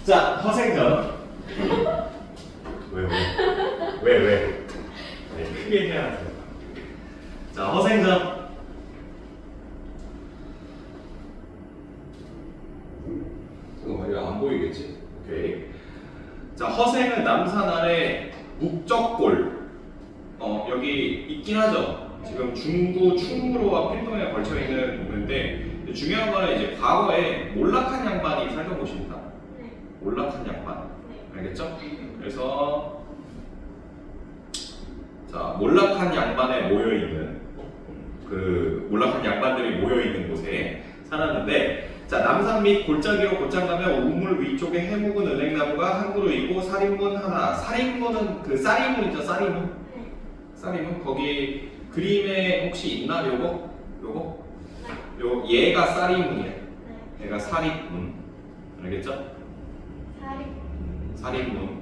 자, 허생전. 왜? 네, 크게 해야 돼요. 자, 허생전. 잠깐만, 이거 안 보이겠지? 오케이. 자, 허생은 남산 아래 북적골. 여기 있긴 하죠. 지금 중구 충무로와 필동에 걸쳐 있는 곳인데 중요한 거는 이제 과거에 몰락한 양반이 살던 곳입니다. 몰락한 양반. 알겠죠? 그래서 자, 몰락한 양반에 모여 있는 그 몰락한 양반들이 모여 있는 곳에 살았는데 자, 남산 및 골짜기로 곧장 가면 우물 위쪽에 해묵은 은행나무가 한 그루 있고 살인문 하나. 살인문은 그 쌀이문이죠, 쌀이문. 쌀이문 거기 그림에 혹시 있나 요거? 요 얘가 쌀이문이에요. 얘가 살인문. 알겠죠? 살인문.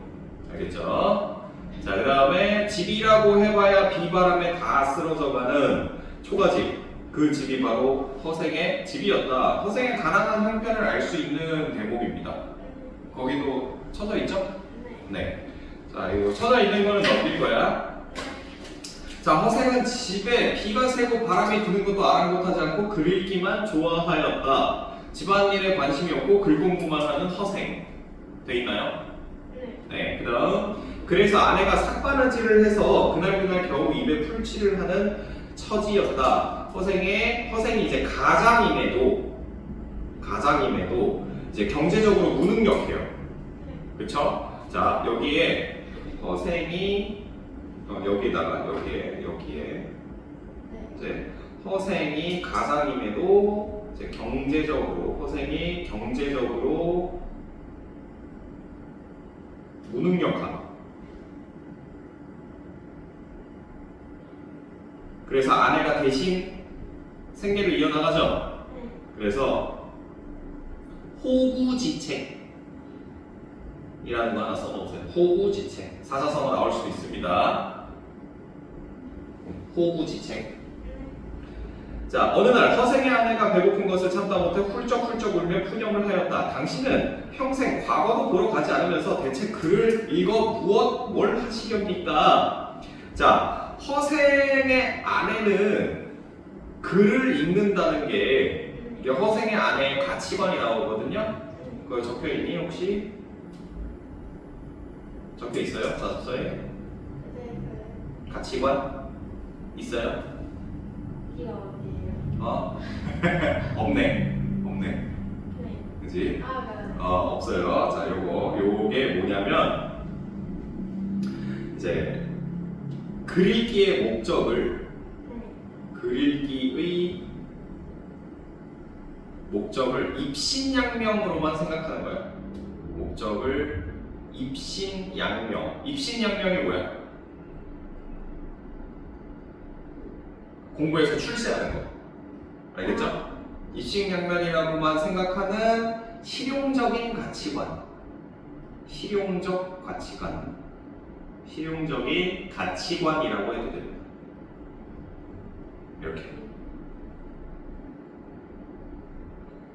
알겠죠? 자, 그 다음에 집이라고 해봐야 비바람에 다 쓰러져가는 초가집. 그 집이 바로 허생의 집이었다. 허생의 가난한 형편을 알 수 있는 대목입니다. 거기도 쳐져 있죠? 네. 자, 이거 쳐져 있는 거는 넘길 거야. 자, 허생은 집에 비가 새고 바람이 부는 것도 아랑곳하지 않고 글 읽기만 좋아하였다. 집안일에 관심이 없고 글 공부만 하는 허생. 돼 있나요? 네. 그 다음 그래서 아내가 삭바느질을 해서 그날 겨우 입에 풀칠을 하는 처지였다. 허생이 이제 가장임에도 이제 경제적으로 무능력해요. 그쵸? 자, 여기에 허생이 여기에 이제 허생이 가장임에도 이제 허생이 경제적으로 무능력하다. 그래서 아내가 대신 생계를 이어나가죠. 그래서 호구지책이라는 거 하나 써놓으세요. 호구지책. 사자성어 나올 수도 있습니다. 호구지책. 자, 어느 날 허생의 아내가 배고픈 것을 참다 못해 훌쩍훌쩍 울며 푸념을 하였다. 당신은 평생 과거도 보러 가지 않으면서 대체 글을 읽어 뭘 하시렵니까? 자, 허생의 아내는 글을 읽는다는 게 허생의 아내의 가치관이 나오거든요. 그거 적혀 있니 혹시? 적혀 있어요? 자소서에? 가치관? 있어요? 없네. 그지? 없어요. 자, 요게 뭐냐면 이제 글 읽기의 목적을 입신양명으로만 생각하는 거예요. 목적을 입신양명. 입신양명이 뭐야? 공부해서 출세하는 거. 알겠죠? 입신양면이라고만 생각하는 실용적인 가치관. 실용적인 가치관이라고 해도 됩니다. 이렇게.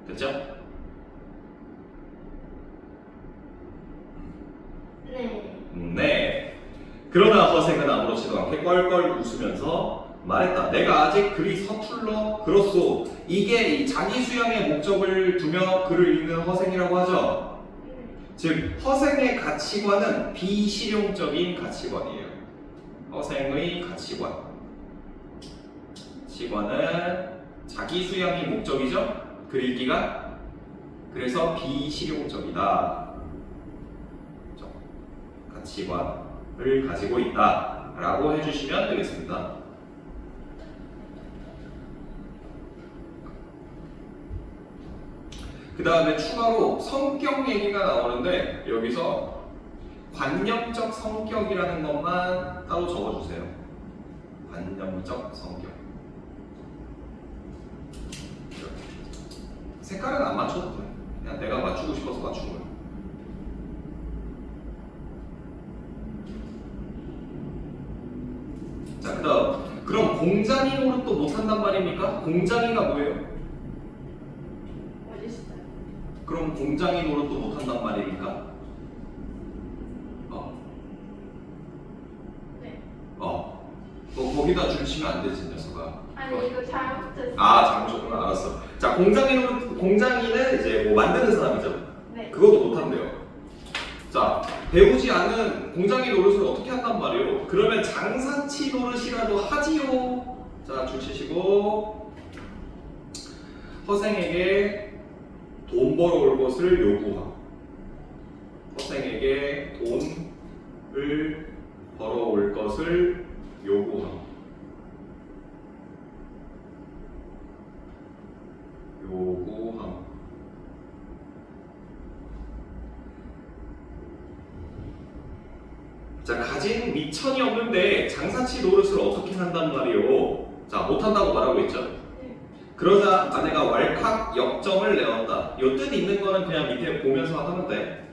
됐죠? 네. 그러나 허생은 아무렇지도 않게 껄껄 웃으면서 말했다. 내가 아직 글이 서툴러 그렇소. 이게 자기 수양의 목적을 두며 글을 읽는 허생이라고 하죠. 즉 허생의 가치관은 비실용적인 가치관이에요. 허생의 가치관은 자기 수양이 목적이죠. 글 읽기가. 그래서 비실용적이다. 가치관을 가지고 있다 라고 해주시면 되겠습니다. 그 다음에 추가로 성격 얘기가 나오는데 여기서 관념적 성격이라는 것만 따로 적어주세요. 관념적 성격. 색깔은 안 맞춰도 돼. 그냥 내가 맞추고 싶어서 맞춘 거야. 자, 그 다음 그럼 공장이 노릇도 못한단 말입니까? 공장이가 뭐예요? 그럼 공장인 노릇도 못한단 말입니까? 네. 너 거기다 줄 치면 안 되지, 녀석아. 아니 이거 잘못했어. 잘못 줬구나. 알았어. 자, 공장인은 이제 뭐 만드는 사람이죠. 네. 그것도 못한대요. 자, 배우지 않은 공장인 노릇을 어떻게 한단 말이에요? 그러면 장사치 노릇이라도 하지요. 자, 줄 치시고 허생에게 돈 벌어올 것을 요구함. 허생에게 돈을 벌어올 것을 요구함. 요구함. 자, 가진 미천이 없는데 장사치 노릇을 어떻게 한단 말이요? 자, 못한다고 말하고 있죠? 네. 그러자 아내가 왈칵 역정을 내었다. 요 뜻 있는 거는 그냥 밑에 보면서 하면 돼.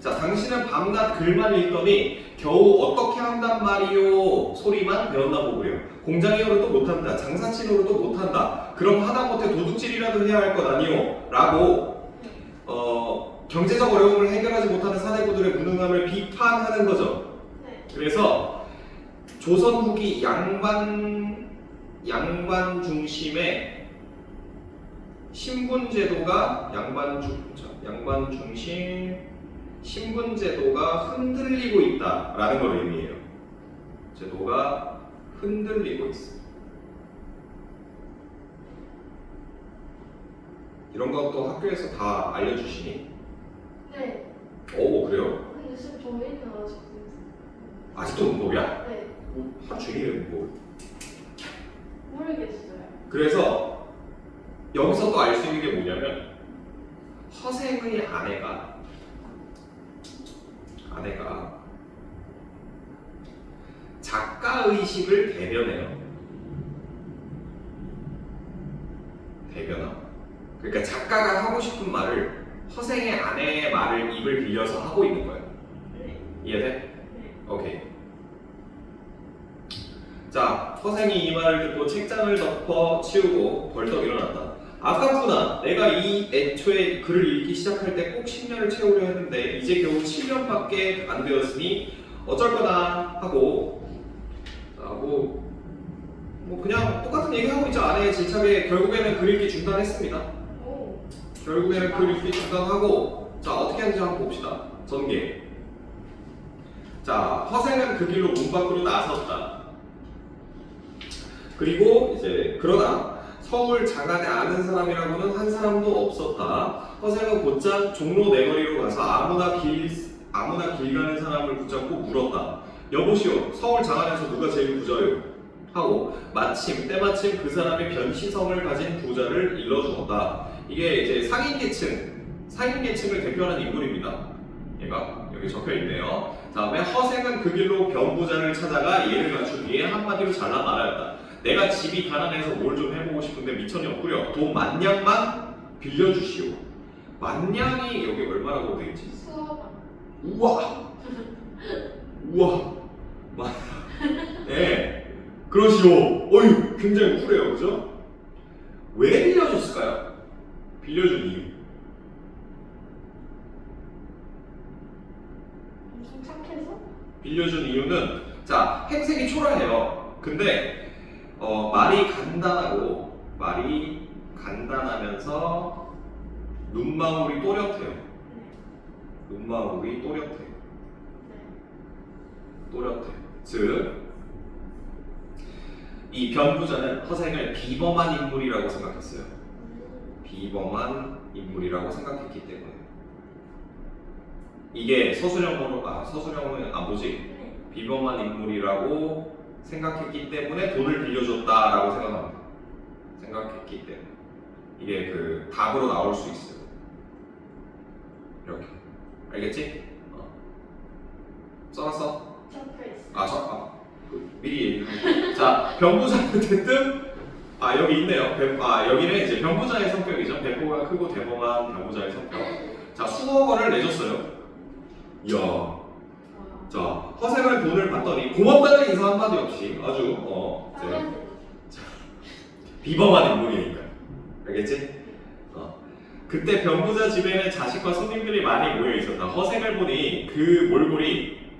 자, 당신은 밤낮 글만 읽더니 겨우 어떻게 한단 말이요? 소리만 배웠나 보고요. 공장의 노릇도 못한다. 장사치 노릇도 못한다. 그럼 하다못해 도둑질이라도 해야 할 것 아니요? 라고 경제적 어려움을 해결하지 못하는 사대부들의 무능함을 비판하는 거죠. 네. 그래서 조선 후기 양반 중심의 신분제도가 양반 중심 신분제도가 흔들리고 있다라는 걸 의미해요. 제도가 흔들리고 있어. 이런 것도 학교에서 다 알려주시니? 네. 오, 그래요? 근데 지금 저희는 아직도 문법이야? 네. 하루 종일 문법. 모르겠어요. 그래서 여기서 또 알 수 있는 게 뭐냐면 허생의 아내가 작가의식을 대변해요. 대변함. 그러니까 작가가 하고 싶은 말을 허생의 아내의 말을 입을 빌려서 하고 있는 거예요. 네. 이해돼? 네. 오케이. 자, 허생이 이 말을 듣고 책장을 덮어 치우고 벌떡 일어났다. 아깝구나. 내가 애초에 글을 읽기 시작할 때 꼭 10년을 채우려 했는데 이제 겨우 7년밖에 안 되었으니 어쩔 거다 하고 뭐 그냥 똑같은 얘기 하고 있죠. 아내의 질책에 결국에는 글 읽기 중단했습니다. 오. 결국에는 글 읽기 중단하고 자, 어떻게 하는지 한번 봅시다. 전개. 자, 허생은 그 길로 문 밖으로 나섰다. 그리고 이제 그러나 서울 장안에 아는 사람이라고는 한 사람도 없었다. 허생은 곧장 종로 내거리로 가서 아무나 길 가는 사람을 붙잡고 물었다. 여보시오, 서울 장안에서 누가 제일 부자요? 하고 때마침 그 사람이 변시성을 가진 부자를 일러주었다. 이게 이제 상인계층을 대표하는 인물입니다. 얘가 여기 적혀 있네요. 다음에 허생은 그 길로 변부자를 찾아가 예를 갖추기에 한마디로 잘라 말하였다. 내가 집이 가난해서 뭘 좀 해보고 싶은데 미천이 없구려. 돈 만냥만 빌려주시오. 만냥이 여기 얼마라고 되어 있지? 수어가. 우와. 네. 그러시오. 어휴, 굉장히 쿨해요, 그죠? 왜 빌려줬을까요? 빌려준 이유. 엄청 착해서? 빌려준 이유는 자, 행색이 초라해요. 근데 말이 간단하면서 눈망울이 또렷해요. 네. 눈망울이 또렷해. 네. 또렷해. 즉, 이 변부자는 허생을 비범한 인물이라고 생각했어요. 비범한 인물이라고 생각했기 때문에. 이게 서술형은 안 보지? 네. 비범한 인물이라고 생각했기 때문에 돈을 빌려줬다라고 생각했기 때문에 이게 그 답으로 나올 수 있어요. 이렇게. 알겠지? 써놨어? 적혀있어. 미리 얘기해. 자, 변부자는 어쨌든 여기 있네요. 여기는 이제 변부자의 성격이죠. 배포가 크고 대범한 변부자의 성격. 자, 수억원을 내줬어요. 이야. 자, 허생은 돈을 받더니 고맙다는 인사 한마디 없이 아주 비범한 인물이니까. 알겠지? 그때 병부자 집에는 자식과 손님들이 많이 모여 있었다. 허생을 보니 그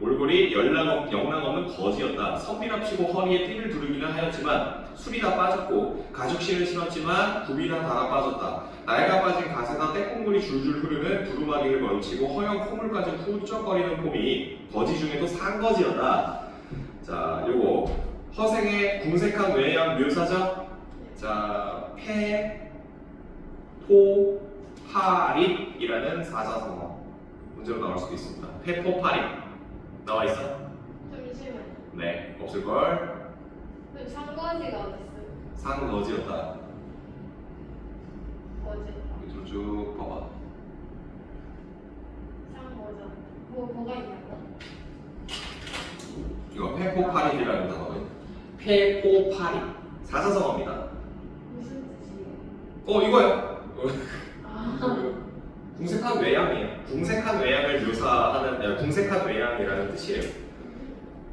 몰골이 영랑 없는 거지였다. 선비랍시고 허리에 띠를 두르기는 하였지만 술이 다 빠졌고 가죽신을 신었지만 굽이 다 닳아 빠졌다. 낡아 빠진 갓에다 떼국물이 줄줄 흐르는 두루마기를 걸치고 허연 콧물까지 훌쩍거리는 폼이 거지 중에도 산거지였다. 자, 요거 허생의 궁색한 외양 묘사죠. 자, 페포파립이라는 사자성어 문제로 나올 수도 있습니다. 페포파립 나와 있어? 잠시만요. 네, 없을 걸. 그 상거지가 어딨어요? 산거지였다. 거지. 밑으로 쭉 봐봐. 상거지. 뭐가 있냐고? 이거 페포파립이라는 단어가 있네. 페포파립 사자성어입니다. 무슨 뜻이에요? 이거요. 아, 궁색한 외양이에요. 궁색한 외양을 묘사하는 궁색한 외양이라는 뜻이에요.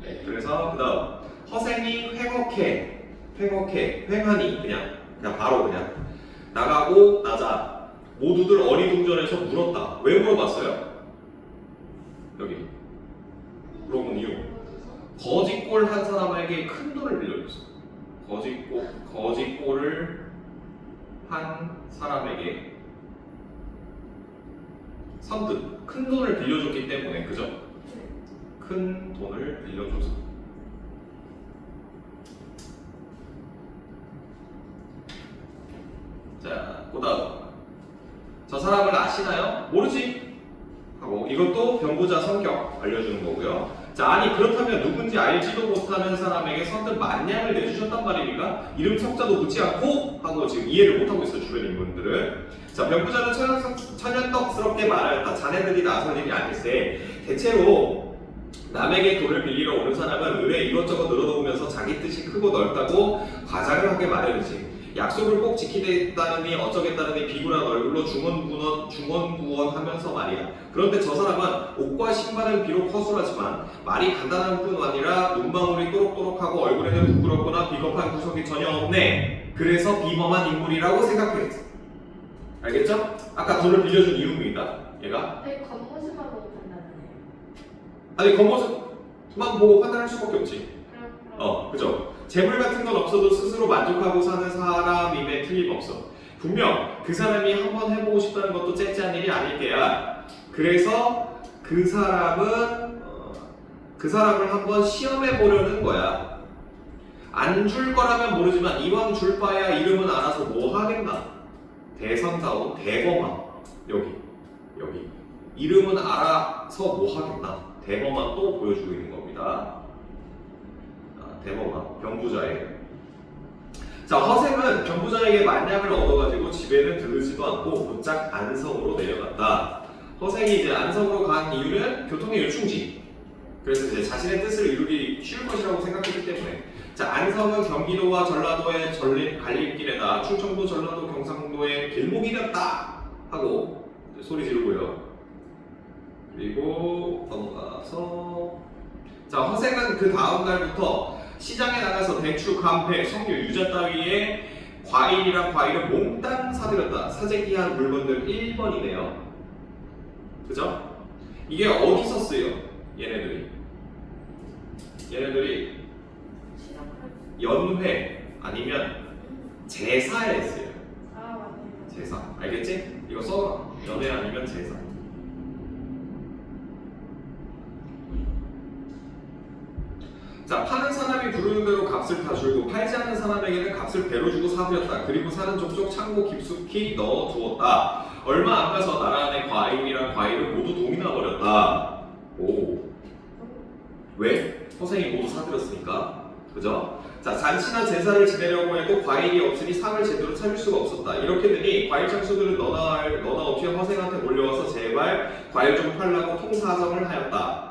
네, 그래서 그다음 허생이 횡하니 그냥 바로 그냥 나가고 나자 모두들 어리둥절해서 물었다. 왜 물어봤어요? 여기 물어본 이유. 거짓골 한 사람에게 큰 돈을 빌려줬어. 거짓골을 한 사람에게 선뜻 큰 돈을 빌려줬기 때문에 그죠? 큰 돈을 빌려줘서 자, 그다음 저 사람을 아시나요? 모르지? 하고 이것도 병부자 성격 알려주는 거고요. 자, 아니 그렇다면 누군지 알지도 못하는 사람에게 선뜻 만냥을 내주셨단 말입니까? 이름 석자도 묻지 않고 하고 지금 이해를 못하고 있어요, 주변 인물들은. 자, 병부자는 천연덕스럽게 말하였다. 자네들이 나설 일이 아닐세. 대체로 남에게 돈을 빌리러 오는 사람은 을에 이것저것 늘어놓으면서 자기 뜻이 크고 넓다고 과장을 하게 마련이지. 약속을 꼭 지키겠다느니 어쩌겠다느니 비굴한 얼굴로 중언부언하면서 말이야. 그런데 저 사람은 옷과 신발은 비록 허술하지만 말이 간단한 뿐 아니라 눈망울이 또록또록하고 얼굴에는 부끄럽거나 비겁한 구석이 전혀 없네. 그래서 비범한 인물이라고 생각했어. 알겠죠? 아까 돈을 빌려준 이유입니다. 얘가 되게 겉모습만 보고 판단하네요. 아니 겉모습만 보고 판단할 수밖에 없지. 그럼. 그죠? 재물 같은 건 없어도 스스로 만족하고 사는 사람임에 틀림없어. 분명 그 사람이 한번 해보고 싶다는 것도 째째한 일이 아닐 게야. 그래서 그 사람을 한번 시험해 보려는 거야. 안 줄 거라면 모르지만 이왕 줄 바야 이름은 알아서 뭐 하겠나. 대선다운 대범한 여기 이름은 알아서 뭐 하겠나. 대범한 또 보여주고 있는 겁니다. 대범한 병부자에게. 자, 허생은 병부자에게 만냥을 얻어가지고 집에는 들르지도 않고 곧장 안성으로 내려갔다. 허생이 이제 안성으로 간 이유는 교통의 요충지. 그래서 이제 자신의 뜻을 이루기 쉬울 것이라고 생각했기 때문에. 자, 안성은 경기도와 전라도의 갈림길에다 충청도, 전라도, 경상도의 길목이 됐다 하고 소리 지르고요. 그리고 넘어가서 자, 허생은 그 다음 날부터 시장에 나가서 대추, 감패, 석류, 유자 따위의 과일이랑 과일을 몽땅 사들였다. 사재기한 물건들 1번이네요. 그죠? 이게 어디서 쓰여? 얘네들이 연회 아니면 제사에 쓰여요. 아, 맞네요. 제사. 알겠지? 이거 써봐. 연회 아니면 제사. 자, 파는 사람이 부르는 대로 값을 다 주고 팔지 않는 사람에게는 값을 배로 주고 사들였다. 그리고 사는 족족 창고 깊숙이 넣어 두었다. 얼마 안 가서 나라 안에 과일이랑 과일을 모두 동이 나버렸다. 오. 왜? 허생이 모두 사들였으니까. 그죠? 자, 잔치나 제사를 지내려고 해도 과일이 없으니 상을 제대로 차릴 수가 없었다. 이렇게 되니 과일 장수들은 너나 없이 허생한테 몰려와서 제발 과일 좀 팔라고 통사정을 하였다.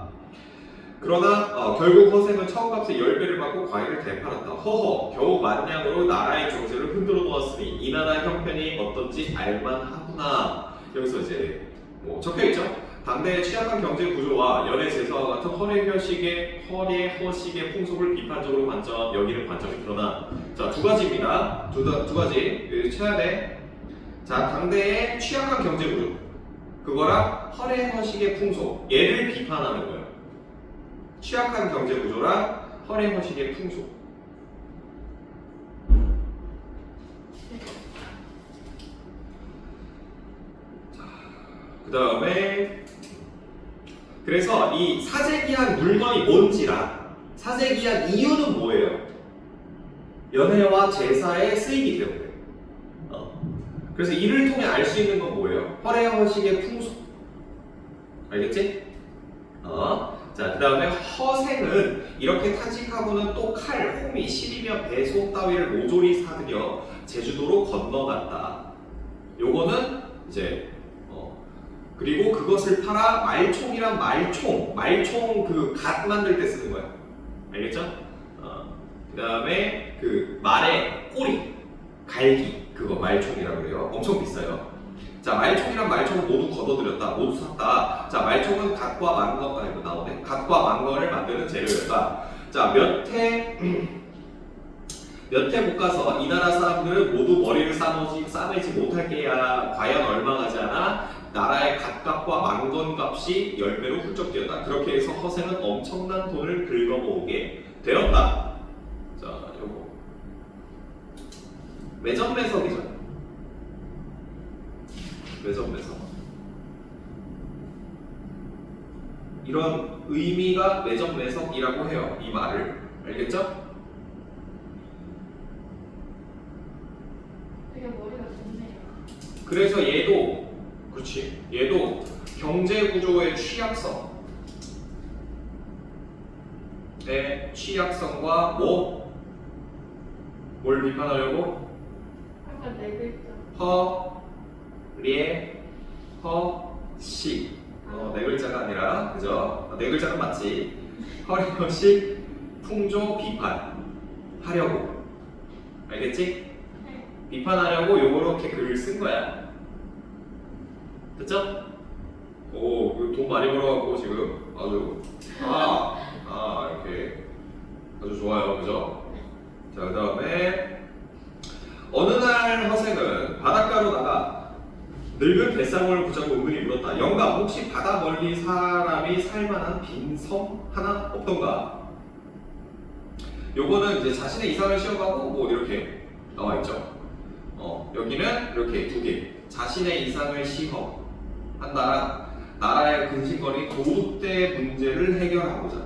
그러나 결국 허생은 처음값의 10배를 받고 과일을 되팔았다. 허허, 겨우 만냥으로 나라의 경제를 흔들어 놓았으니 이 나라 형편이 어떤지 알만하구나. 여기서 이제 뭐 적혀있죠? 당대의 취약한 경제 구조와 연애 제사와 같은 허례허식의 풍속을 비판적으로 여기는 관점이 드러나. 자, 두 가지입니다. 두 가지 쳐야 돼. 자, 당대의 취약한 경제 구조. 그거랑 허례허식의 풍속. 얘를 비판하는 거예요. 취약한 경제 구조랑 허례허식의 풍속. 그 다음에 그래서 이 사재기한 물건이 뭔지랑 사재기한 이유는 뭐예요? 연회와 제사에 쓰이기 때문에. 그래서 이를 통해 알 수 있는 건 뭐예요? 허례허식의 풍속. 알겠지? 자, 그 다음에 허생은 이렇게 탄식하고는 또 칼, 호미, 실이며 배소 따위를 모조리 사들여 제주도로 건너갔다. 요거는 이제 그리고 그것을 팔아 말총이란 말총 그 갓 만들 때 쓰는 거야. 알겠죠? 그 다음에 그 말의 꼬리, 갈기, 그거 말총이라고 그래요. 엄청 비싸요. 자, 말총이란 말총을 모두 걷어들였다, 모두 샀다. 자, 말총은 갓과 망건, 아이고 나오네. 갓과 망건을 만드는 재료였다. 자, 몇 해 못 가서 이 나라 사람들은 모두 머리를 싸매지 못할 게야. 과연 얼마 가지 않아? 나라의 갓값과 망건값이 10배로 훌쩍 뛰었다. 그렇게 해서 허생은 엄청난 돈을 긁어모으게 되었다. 자, 요거 매점매석이죠. 매점매석. 이런 의미가 매점매석이라고 해요. 이 말을. 알겠죠? 되게 머리가 좋네요. 그래서 얘도 그렇지. 얘도 경제 구조의 취약성과 뭘 비판하려고? 아까 네 글자. 허례허식. 네 글자가 아니라 그죠? 네 글자는 맞지. 허례허식 풍조 비판하려고. 알겠지? 네. 비판하려고 요렇게 글을 쓴 거야. 됐죠? 오, 돈 많이 벌어갖고 지금 아주 이렇게 아주 좋아요, 그죠? 자, 그 다음에 어느 날 허생은 바닷가로 나가 늙은 뱃사공을 붙잡고 은근히 물었다. 영감, 혹시 바다 멀리 사람이 살만한 빈 섬 하나 없던가? 요거는 이제 자신의 이상을 시험하고 뭐 이렇게 나와 있죠. 여기는 이렇게 두 개. 자신의 이상을 시험한 나라의 근심거리 도둑대 문제를 해결하고자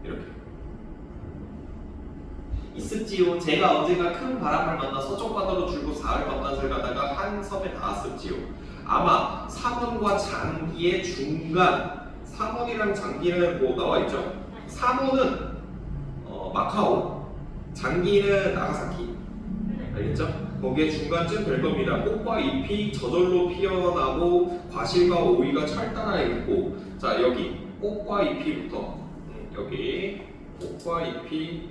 이렇게. 있었지요. 제가 언젠가 큰 바람을 만나 서쪽 바다로 줄고 사흘 밤낮을 가다가 한 섬에 닿았었지요. 아마 사문과 장기의 중간. 사문이랑 장기는 뭐 나와 있죠. 사문은 마카오, 장기는 나가사키. 알겠죠? 거기에 중간쯤 될 겁니다. 꽃과 잎이 저절로 피어나고 과실과 오이가 철따라 있고. 자, 여기 꽃과 잎이부터 여기 꽃과 잎이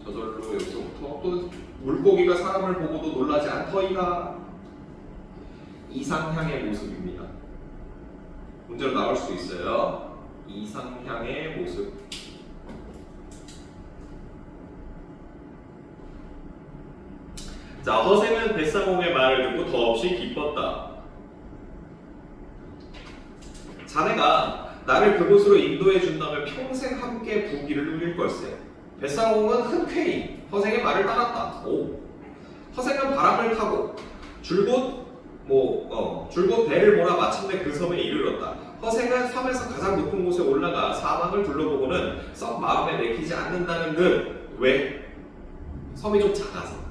저절로 여기서부터 또 물고기가 사람을 보고도 놀라지 않더이다. 이상향의 모습입니다. 문제로 나올 수 있어요. 이상향의 모습. 자, 허생은 뱃사공의 말을 듣고 더없이 기뻤다. 자네가 나를 그곳으로 인도해 준다면 평생 함께 부귀를 누릴 걸세. 뱃사공은 흔쾌히 허생의 말을 따랐다. 허생은 바람을 타고 줄곧 배를 몰아 마침내 그 섬에 이르렀다. 허생은 섬에서 가장 높은 곳에 올라가 사막을 둘러보고는 썩 마음에 내키지 않는다는 듯. 왜? 섬이 좀 작아서.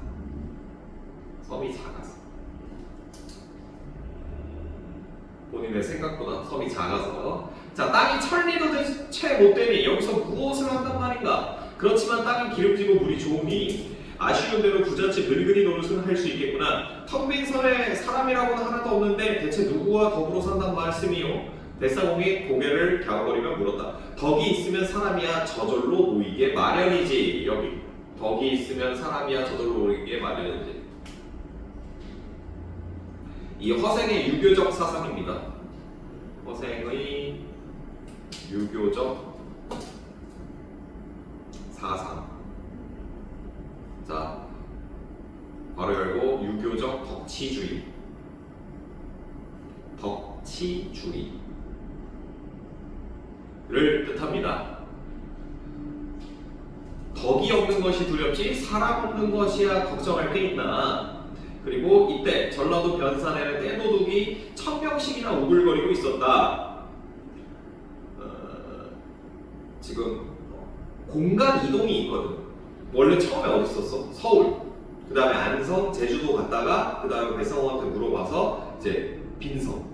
본인의 생각보다 섬이 작아서. 자, 땅이 천리도 채 못되니 여기서 무엇을 한단 말인가? 그렇지만 땅이 기름지고 물이 좋으니 아쉬운 대로 부잣집 늙은이 노릇은 할 수 있겠구나. 텅 빈 섬에 사람이라고는 하나도 없는데 대체 누구와 더불어 산단 말씀이요? 뱃사공이 고개를 갸우거리며 물었다. 덕이 있으면 사람이야 저절로 모이게 마련이지. 여기 덕이 있으면 사람이야 저절로 모이게 마련이지. 이 허생의 유교적 사상입니다. 허생의 유교적 사상. 자, 바로 열고 유교적 덕치주의. 덕치주의를 뜻합니다. 덕이 없는 것이 두렵지 사람 없는 것이야 걱정할 게 있나. 그리고 이때 전라도 변산에는 떼도둑이 1000명씩이나 오글거리고 있었다. 지금 공간 이동이 있거든. 원래 처음에 어디 있었어? 서울. 그 다음에 안성, 제주도 갔다가 그 다음에 배성호한테 물어봐서 이제 빈성,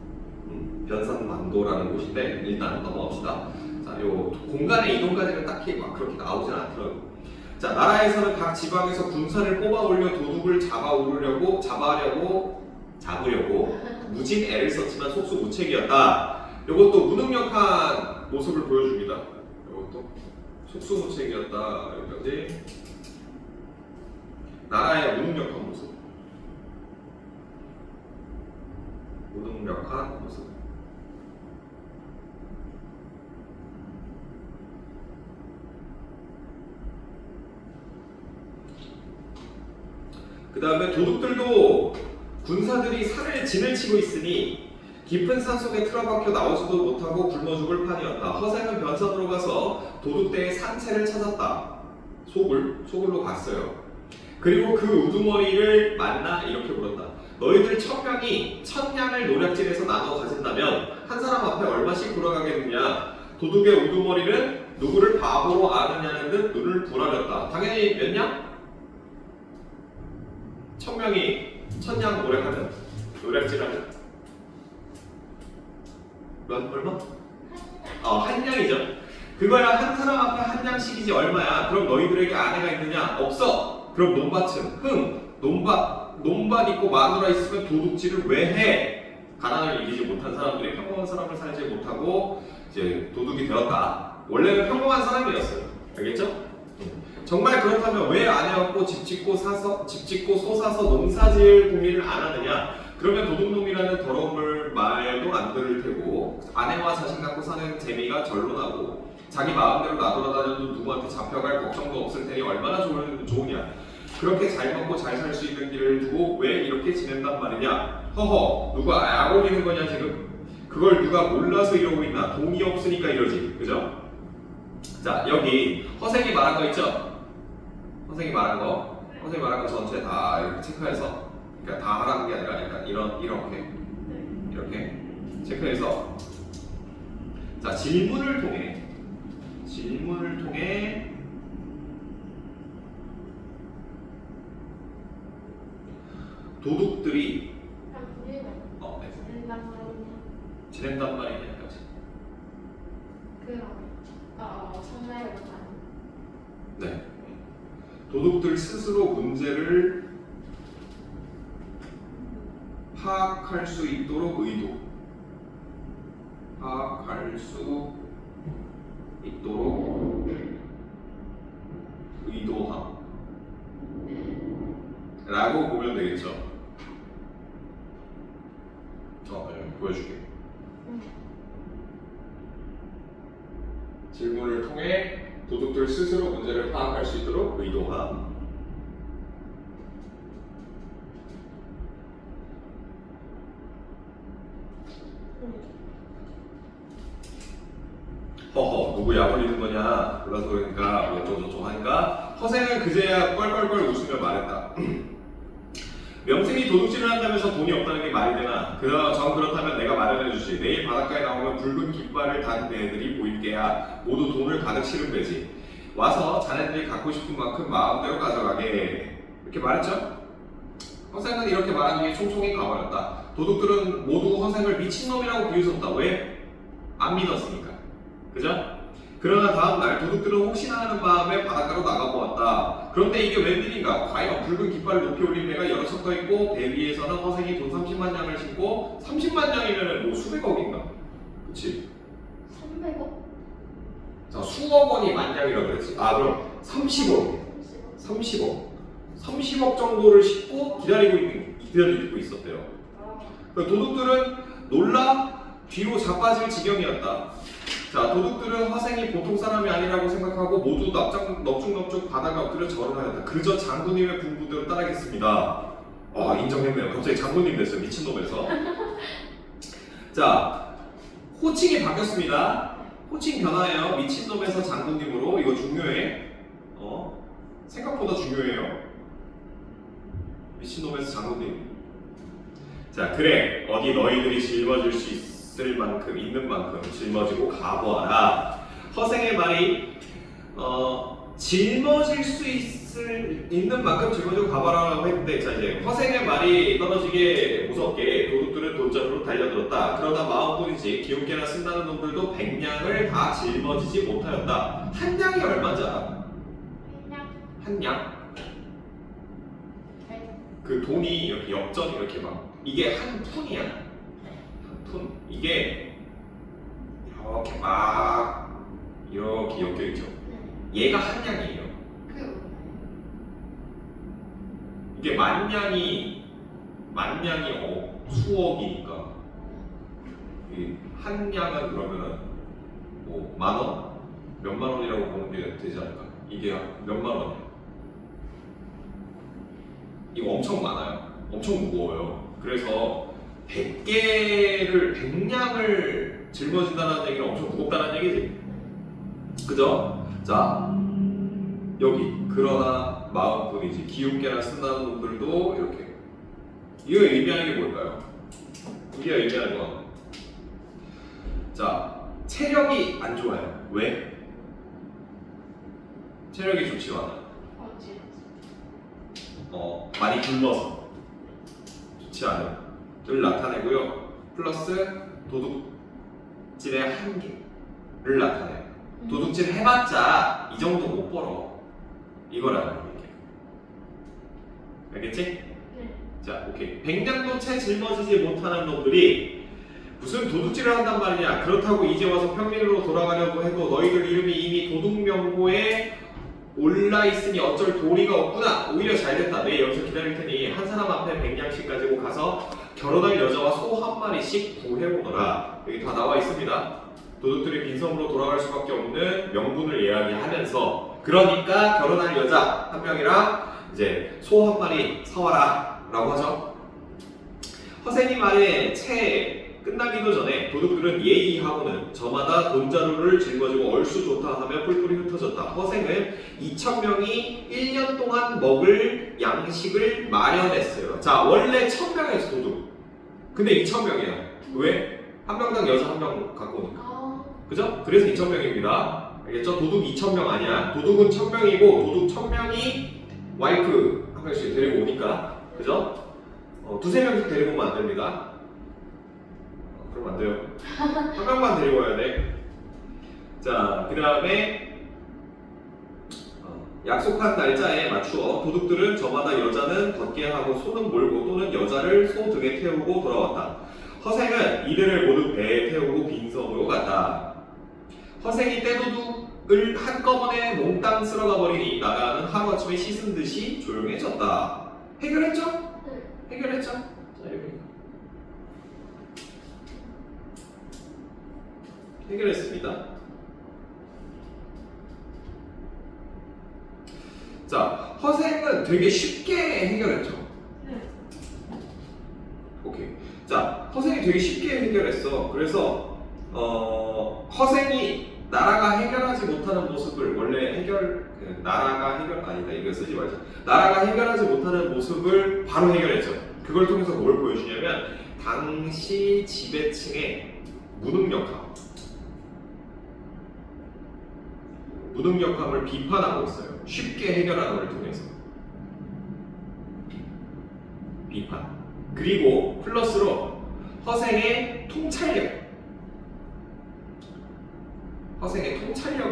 변산반도라는 곳인데 일단 넘어갑시다. 자, 요 공간의 이동까지는 딱히 막 그렇게 나오진 않더라고. 자, 나라에서는 각 지방에서 군사를 뽑아 올려 도둑을 잡으려고 무진 애를 썼지만 속수무책이었다. 이것도 무능력한 모습을 보여줍니다. 이것도 속수무책이었다. 여기까지. 나라의 무능력한 모습. 무능력한 모습. 그 다음에 도둑들도 군사들이 산을 진을 치고 있으니 깊은 산 속에 틀어박혀 나오지도 못하고 굶어 죽을 판이었다. 허생은 변산으로 가서 도둑대의 산채를 찾았다. 소굴로 갔어요. 그리고 그 우두머리를 만나 이렇게 물었다. 너희들 1000명이 1000냥을 노략질해서 나눠 가진다면 한 사람 앞에 얼마씩 돌아가겠느냐. 도둑의 우두머리는 누구를 바보로 아느냐는 듯 눈을 부라렸다. 당연히 몇 냥? 1000명이 1000냥 노략질하면 얼마? 한 냥이죠. 그거야 한 사람 앞에 한 냥씩이지 얼마야. 그럼 너희들에게 아내가 있느냐? 없어. 그럼 논밭은 논밭 있고 마누라 있으면 도둑질을 왜 해? 가난을 이기지 못한 사람들이 평범한 사람을 살지 못하고 이제 도둑이 되었다. 원래는 평범한 사람이었어요. 알겠죠? 정말 그렇다면 왜 아내 없고 집 짓고 소 사서 농사 지을 고민을 안 하느냐? 그러면 도둑놈이라는 더러운 말도 안 들을 테고 아내와 자식 갖고 사는 재미가 절로 나고 자기 마음대로 나돌아다녀도 누구한테 잡혀갈 걱정도 없을 테니 얼마나 좋으냐. 그렇게 잘 먹고 잘 살 수 있는 길을 두고 왜 이렇게 지낸단 말이냐. 허허, 누가 약 올리는 거냐 지금? 그걸 누가 몰라서 이러고 있나? 돈이 없으니까 이러지. 그죠? 자, 여기 허생이 말한 거 있죠? 허생이 말한 거 전체 다 이렇게 체크해서, 그러니까 다 하라는 게 아니라 약간 이렇게 체크해서, 자, 질문을 통해 도둑들이 지낸단 말이냐까지. 네. 도둑들 스스로 문제를 파악할 수 있도록 의도함 라고 보면 되겠죠. 보여줄게. 질문을 통해 도둑들 스스로 문제를 파악할 수 있도록 의도함. 허허, 누구 약 올리는 거냐? 몰라서 그러니까 어쩌고저쩌고 하니까 허생은 그제야 껄껄껄 웃으며 말했다. 명색이 도둑질을 한다면서 돈이 없다는 게 말이 되나? 전 그렇다면 내가 마련해 주지. 내일 바닷가에 나오면 붉은 깃발을 단 애들이 보일 게야. 모두 돈을 가득 실은 배지. 와서 자네들이 갖고 싶은 만큼 마음대로 가져가게. 이렇게 말했죠? 허생은 이렇게 말한 뒤에 총총히 가버렸다. 도둑들은 모두 허생을 미친놈이라고 비웃었다. 왜? 안 믿었으니까. 그죠? 그러나 다음날 도둑들은 혹시나 하는 마음에 바닷가로 나가보았다. 그런데 이게 웬일인가? 과연 붉은 깃발을 높이 올린 배가 여러 척 떠있고 배 위에서는 허생이 돈 30만 냥을 신고 30만 냥이면 뭐 수백억인가? 그치? 300억? 자, 수억 원이 만 냥이라고 그랬지. 그럼 30억 정도를 싣고 기다리고 있었대요. 그러니까 도둑들은 놀라 뒤로 자빠질 지경이었다. 자, 도둑들은 허생이 보통 사람이 아니라고 생각하고 모두 넙죽넙죽 바다가 엎드려 절을하였다. 그저 장군님의 분부대로 따르겠습니다. 인정했네요. 갑자기 장군님 됐어요. 미친놈에서. 자, 호칭이 바뀌었습니다. 호칭 변화예요. 미친놈에서 장군님으로. 이거 중요해. 생각보다 중요해요. 미친놈에서 장군님. 자, 그래. 어디 너희들이 짊어질 수 있을 만큼, 있는 만큼 짊어지고 가보아라. 허생의 말이 짊어질 수 있는 만큼 짊어지고 가봐라라고 했는데, 자 이제 허생의 말이 떨어지게 무섭게 도둑들은 돈자루로 달려들었다. 그러나 마음뿐이지 기웃개나 쓴다는 놈들도 100냥을 다 짊어지지 못하였다. 한 냥이 얼마인지 알아? 그냥 한 냥? 잘 그 돈이 이렇게 엽전이 이렇게 막 이게 한 푼이야. 한 푼. 이게 이렇게 막 이렇게 엮여 있죠. 얘가 한 냥이에요. 그 이게 만냥이 수억이니까 한 냥은 그러면은 뭐 만 원? 몇만 원이라고 보는 게 되지 않을까? 이게 몇만 원이에요. 이거 엄청 많아요. 엄청 무거워요. 그래서 100냥을 짊어진다는 얘기는 엄청 무겁다는 얘기지. 그죠? 자, 여기 그러나 마음뿐이지 기웃개나 쓴다는 놈들도 이렇게. 이거 의미하는 게 뭘까요? 이게 의미하는 건, 자, 체력이 안 좋아요. 왜? 체력이 좋지가 않아요. 어지 많이 굶어서 좋지 않음을 나타내고요. 플러스 도둑질의 한계를 나타내요. 도둑질 해봤자 이 정도 못 벌어. 이거라는 얘기예요. 알겠지? 네. 자, 오케이. 100냥도 채 짊어지지 못하는 놈들이 무슨 도둑질을 한단 말이냐. 그렇다고 이제 와서 평민으로 돌아가려고 해도 너희들 이름이 이미 도둑명부에 올라있으니 어쩔 도리가 없구나. 오히려 잘됐다. 내 여기서 기다릴 테니 한 사람 앞에 100냥씩 가지고 가서 결혼할 여자와 소 한 마리씩 구해오너라. 여기 다 나와 있습니다. 도둑들이 빈섬으로 돌아갈 수밖에 없는 명분을 이야기하면서, 그러니까 결혼할 여자 한 명이랑 이제 소 한 마리 사와라 라고 하죠. 허생이 말에 채 끝나기도 전에 도둑들은 예의하고는 저마다 돈자루를 짊어지고 얼쑤 좋다 하며 뿔뿔이 흩어졌다. 허생은 2,000명이 1년 동안 먹을 양식을 마련했어요. 자, 원래 1,000명이었어 도둑. 근데 2,000명이야. 왜? 한 명당 여자 한 명 갖고 오니까. 그죠? 그래서 2,000명입니다. 알겠죠? 도둑 2,000명 아니야. 도둑은 1,000명이고 도둑 1,000명이 와이프 한 명씩 데리고 오니까. 그죠? 두세 명씩 데리고 오면 안 됩니다. 그럼 안 돼요. 한 명만 데리고 와야 돼. 자, 그 다음에 약속한 날짜에 맞추어 도둑들은 저마다 여자는 걷게 하고 소는 몰고 또는 여자를 소 등에 태우고 돌아왔다. 허생은 이들을 모두 배에 태우고 빈섬으로 갔다. 허생이 떼도둑을 한꺼번에 몽땅 쓸어가 버리니 나라는 하루아침에 씻은 듯이 조용해졌다. 해결했죠? 네. 해결했죠? 자, 여기 해결했습니다. 자, 허생은 되게 쉽게 해결했죠. 네. 오케이. 자, 허생이 되게 쉽게 해결했어. 그래서 허생이 나라가 해결하지 못하는 모습을 원래 나라가 해결 아니다. 이거 쓰지 말자. 나라가 해결하지 못하는 모습을 바로 해결했죠. 그걸 통해서 뭘 보여주냐면 당시 지배층의 무능력함을 비판하고 있어요. 쉽게 해결하는 걸 통해서 비판. 그리고 플러스로 허생의 통찰력을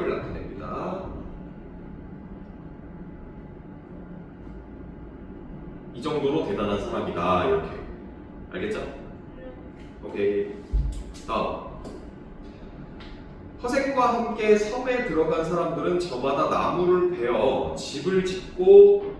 나타냅니다. 이 정도로 대단한 사람이다. 이렇게. 알겠죠? 오케이. 다음. 허생과 함께 섬에 들어간 사람들은 저마다 나무를 베어 집을 짓고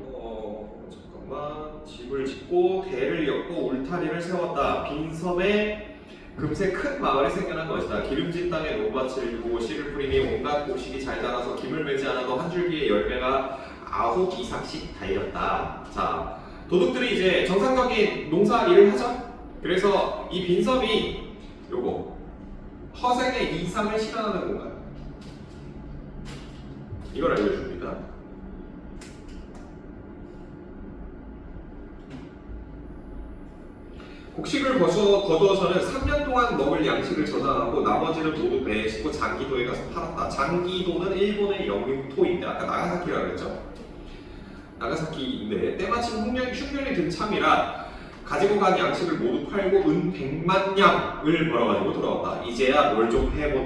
대를 엮고 울타리를 세웠다. 빈 섬에 금세 큰 마을이 생겨난 것이다. 기름진 땅에 논밭을 두고 씨를 뿌리니 온갖 곡식이 잘 자라서 김을 매지 않아도 한 줄기의 열매가 9 이상씩 달렸다. 자, 도둑들이 이제 정상적인 농사 일을 하죠. 그래서 이 빈섬이 요거 허생의 이상을 실현하는 공간. 이걸 알려줍니다. 곡식을 거두어서는 3년 동안 먹을 양식을 저장하고 나머지를 모두 배에 싣고 장기도에 가서 팔았다. 장기도는 일본의 영토인데 아까 나가사키라고 그랬죠? 나가사키인데 때마침 흉년이 든 참이라 가지고 간 양식을 모두 팔고 은 100만 냥을 벌어가지고 돌아왔다. 이제야 뭘 좀 해본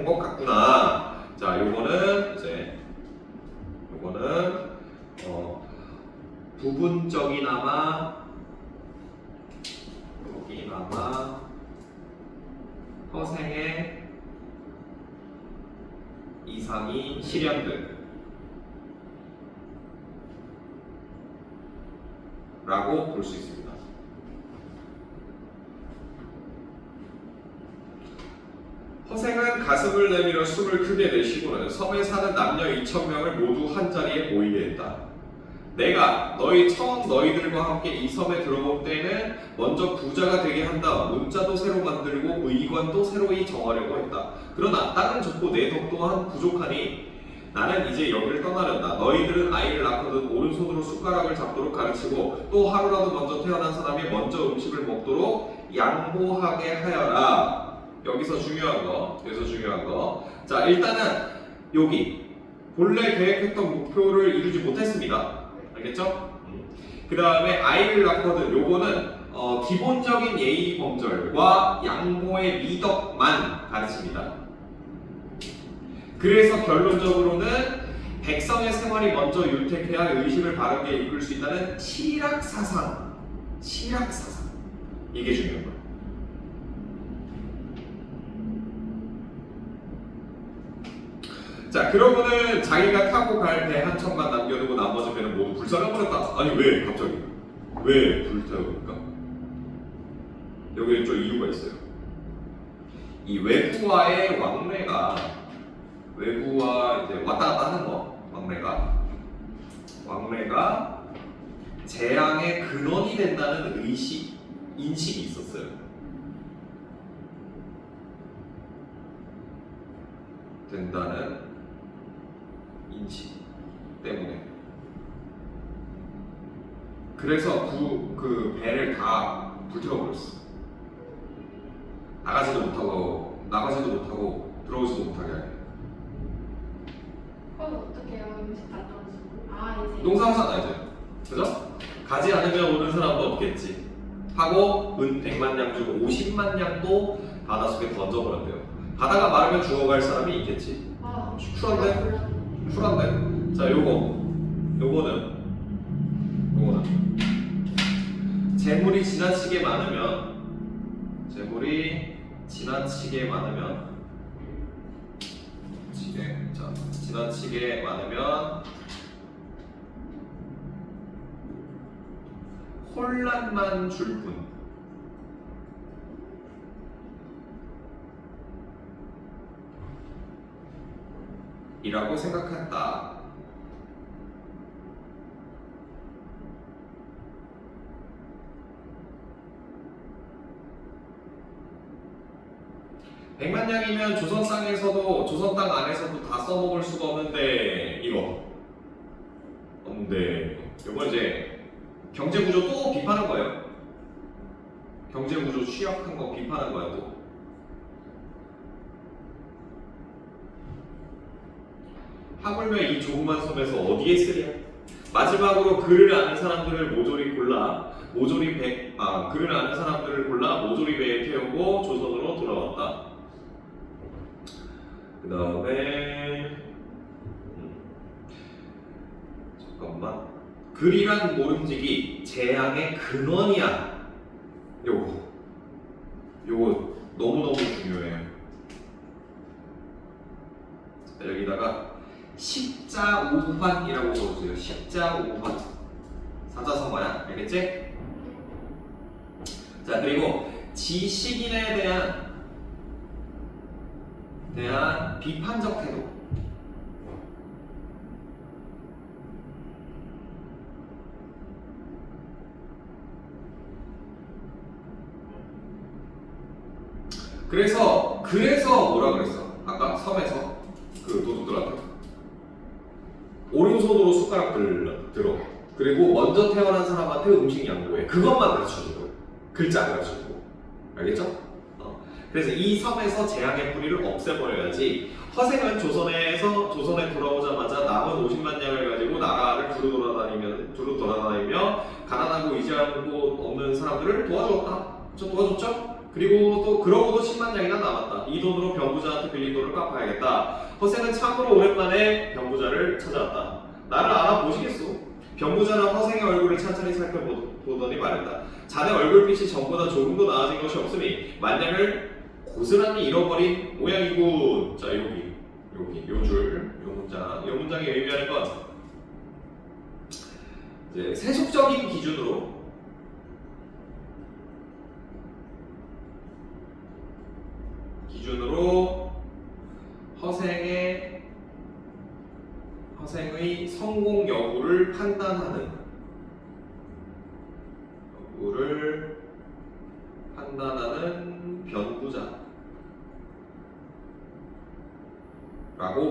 것 같구나. 자, 요거는 부분적이나마 허생의 이상이 실현된 라고 볼 수 있습니다. 허생은 가슴을 내밀어 숨을 크게 내쉬고는 섬에 사는 남녀 2,000명을 모두 한자리에 모이게 했다. 내가 처음 너희들과 함께 이 섬에 들어올 때는 먼저 부자가 되게 한다. 문자도 새로 만들고 의관도 새로이 정하려고 했다. 그러나 땅은 좁고 내 덕 또한 부족하니 나는 이제 여기를 떠나려다. 너희들은 아이를 낳거든 오른손으로 숟가락을 잡도록 가르치고 또 하루라도 먼저 태어난 사람이 먼저 음식을 먹도록 양보하게 하여라. 여기서 중요한 거. 자, 일단은 여기 본래 계획했던 목표를 이루지 못했습니다. 알겠죠? 그 다음에 아이를 낳거든. 요거는 기본적인 예의 범절과 양보의 미덕만 가르칩니다. 그래서 결론적으로는 백성의 생활이 먼저 윤택해야 의식을 바르게 이끌 수 있다는 칠학사상 이게 중요한 거예요. 자, 그러고는 자기가 타고 갈 배 한 척만 남겨두고 나머지 배는 모두 불살라버렸다. 아니 왜 갑자기? 왜 불태웁니까? 여기는 좀 이유가 있어요. 이 외부와의 왕래가 외부와 이제 왔다 갔다 하는 거, 왕래가 재앙의 근원이 된다는 인식이 있었어요. 된다는 인식 때문에. 그래서 그 배를 다 불태워버렸어. 나가지도 못하고 들어오지도 못하게 하게. 어떻게 해요? 음식 다 떨어지고. 이제. 농사하잖아 이제. 그죠? 가지 않으면 오는 사람도 없겠지. 하고 은 100만 냥 주고 50만 냥도 바닷속에 던져버렸대요. 바다가 마르면 죽어갈 사람이 있겠지. 쿨한데? 자, 요거는 재물이 지나치게 많으면 혼란만 줄 뿐. 이라고 생각했다. 백만 냥이면 조선 땅 안에서도 다 써먹을 수가 없는데 요거 이제 경제구조 또 비판한 거예요. 경제구조 취약한 거 비판한 거야 또. 하물며 이 조그만 섬에서 어디에 쓰랴? 마지막으로 그를 아는 사람들을 모조리 배에 태우고 조선으로 돌아왔다. 그 다음에 잠깐만. 글이란 모름지기 재앙의 근원이야. 요거 너무너무 중요해요. 자, 여기다가 십자우반이라고 써주세요. 십자우반. 사자성어야. 알겠지? 자, 그리고 지식인에 대한 비판적 태도. 그래서 뭐라 그랬어? 아까 섬에서 그 도둑들한테 오른손으로 숟가락 들어. 그리고 먼저 태어난 사람한테 음식 양보해. 그것만 가르쳐준 거예요. 글자 안 가르쳐주고. 알겠죠? 그래서 이 섬에서 재앙의 뿌리를 없애버려야지. 허생은 조선에 돌아오자마자 남은 50만 양을 가지고 나라를 두루 돌아다니며 가난하고 의지할 곳 없는 사람들을 도와줬죠? 그리고 또 그러고도 10만 양이나 남았다. 이 돈으로 병부자한테 빌린 돈을 갚아야겠다. 허생은 참으로 오랜만에 병부자를 찾아왔다. 나를 알아보시겠소? 병부자는 허생의 얼굴을 찬찬히 살펴보더니 말했다. 자네 얼굴빛이 전보다 조금도 나아진 것이 없으니 만냥을 고스란히 잃어버린 모양이군. 자, 여기 요 문장이 의미하는 건 이제 세속적인 기준으로 허생의 성공 여부를 판단하는 변부자라고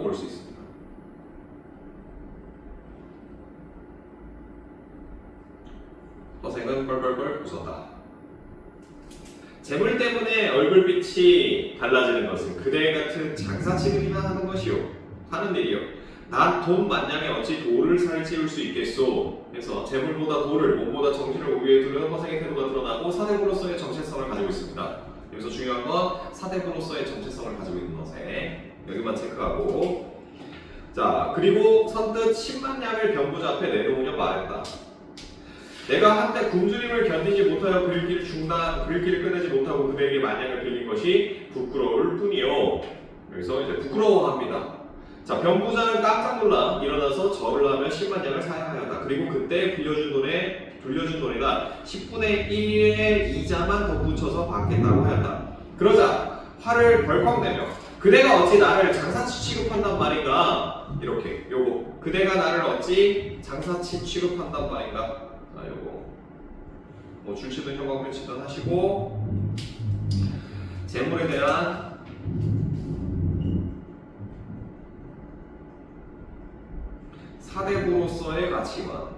볼 수 있습니다. 허생은 뻘뻘뻘 웃었다. 재물 때문에 얼굴빛이 달라지는 것은 그대 같은 장사치르기만 하는 일이요. 난 돈 만냥에 어찌 돌을 살찌울 수 있겠소. 그래서 재물보다 돌을, 몸보다 정신을 우위에 두는 허생의 태도가 드러나고 사대부로서의 정체성을 가지고 있습니다. 여기서 중요한 건 사대부로서의 정체성을 가지고 있는 허생. 여기만 체크하고. 자, 그리고 선뜻 10만 양을 병부자 앞에 내놓으며 말했다. 내가 한때 굶주림을 견디지 못하여 그릴길을 끝내지 못하고 그대에게 만냥을 빌린 것이 부끄러울 뿐이요. 여기서 이제 부끄러워합니다. 자, 병부자는 깜짝 놀라 일어나서 절을 하며 10만 양을 사양하였다. 그리고 그때 빌려준 돈에다 10분의 1의 이자만 덧붙여서 받겠다고 하였다. 그러자 화를 벌컥 내며 그대가 어찌 나를 장사치 취급한단 말인가? 이렇게 그대가 나를 어찌 장사치 취급한단 말인가? 자, 뭐 줄치든 형광펜치든 하시고 재물에 대한 사대부로서의 가치관라고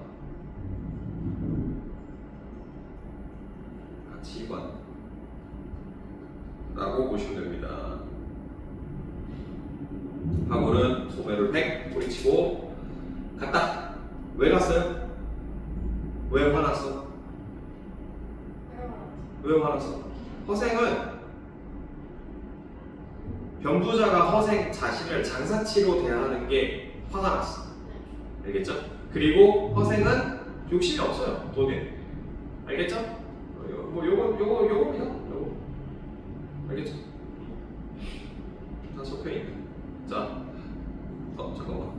보시면 됩니다. 하고는 소매를 팩 뿌리치고 갔다. 왜 갔어요? 왜 화났어? 허생은 병부자가 허생 자신을 장사치로 대하는 게 화가 났어. 알겠죠? 그리고 허생은 욕심이 없어요. 돈에. 알겠죠? 요겁니다. 알겠죠? 다 적혀있네. 자, 잠깐만.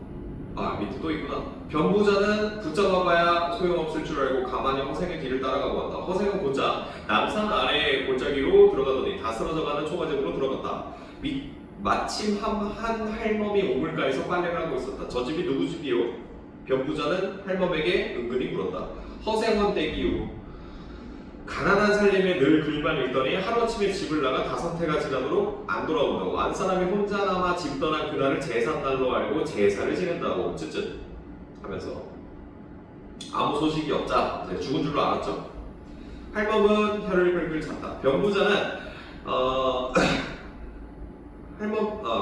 밑에 또 있구나. 병부자는 붙잡아봐야 소용없을 줄 알고 가만히 허생의 뒤를 따라가고 왔다. 허생은 곧장 남산 아래의 골짜기로 들어가더니 다 쓰러져가는 초가집으로 들어갔다. 마침 한 할멈이 우물가에서 빨래를 하고 있었다. 저 집이 누구 집이요? 병부자는 할멈에게 은근히 물었다. 허생원 댁이요. 가난한 살림에 늘 글만 읽더니 하루아침에 집을 나가 5해가 지나도록 안 돌아온다고. 안 사람이 혼자 남아 집 떠난 그날을 제삿날로 알고 제사를 지낸다고. 쯧쯧 하면서 아무 소식이 없자 이제 죽은 줄로 알았죠. 할멈은 혀를 끌끌 찼다.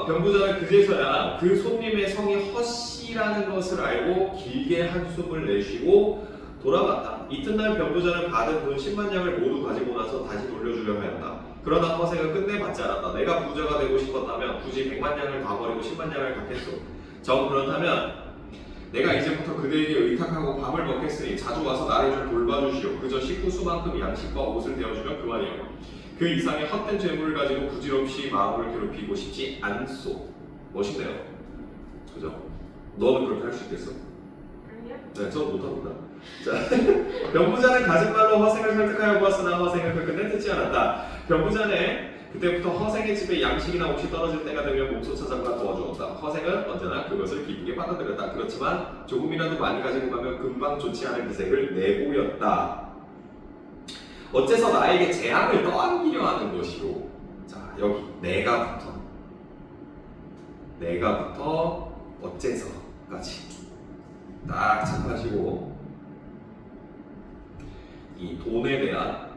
병부자는 그제서야 그 손님의 성이 허씨라는 것을 알고 길게 한숨을 내쉬고 돌아갔다. 이튿날 병부자는 받은 돈 10만 양을 모두 가지고 나서 다시 돌려주려 하였다. 그러나 허생은 끝내 받지 않았다. 내가 부자가 되고 싶었다면 굳이 100만 양을 다 버리고 10만 양을 갖겠소. 정 그렇다면 내가 이제부터 그대에게 의탁하고 밥을 먹겠으니 자주 와서 나를 좀 돌봐주시오. 그저 식구 수만큼 양식과 옷을 대어주면 그만이요. 그 이상의 헛된 죄물을 가지고 부질없이 마음을 괴롭히고 싶지 않소. 멋있네요. 그죠? 너는 그렇게 할 수 있겠어? 아니요. 네, 저 못합니다. 자, 병부자는 가짓말로 허생을 설득하여 보았으나 허생은 그 끝내 듣지 않았다. 병부자는 그때부터 허생의 집에 양식이나 옷이 떨어질 때가 되면 몸소 찾아가 도와주었다. 허생은 언제나 그것을 기쁘게 받아들였다. 그렇지만 조금이라도 많이 가지고 가면 금방 좋지 않은 기색을 내보였다. 어째서 나에게 재앙을 떠안기려 하는 것이오. 자, 여기 내가부터 어째서까지 딱 참고하시고 이 돈에 대한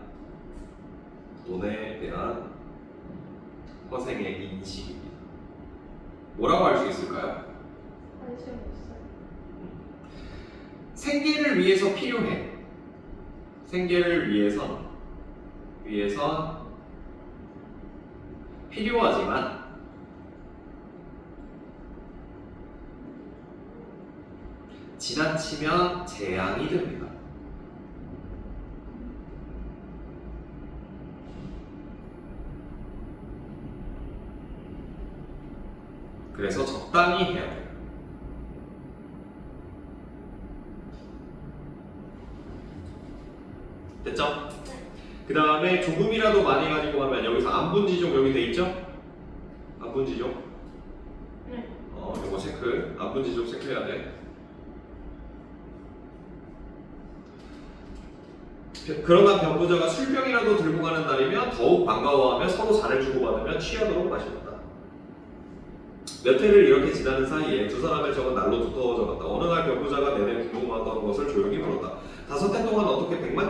허생의 인식입니다. 뭐라고 할 수 있을까요? 관심 없어요. 생계를 위해서 필요해. 생계를 위해선 필요하지만 지나치면 재앙이 됩니다. 그래서 적당히 해야 돼요. 됐죠? 그 다음에 조금이라도 많이 가지고 가면 여기서 안분지족 여기 돼 있죠? 안분지족. 네. 요거 체크. 안분지족 체크해야 돼. 그러나 병부자가 술병이라도 들고 가는 날이면 더욱 반가워하며 서로 잔을 주고받으며 취하도록 마셨다. 몇 해를 이렇게 지나는 사이에 두 사람의 적은 날로 두터워져 갔다. 어느 날 병부자가 내내 궁금하던 것을 조용히 물었다. 5해 동안 어떻게 100만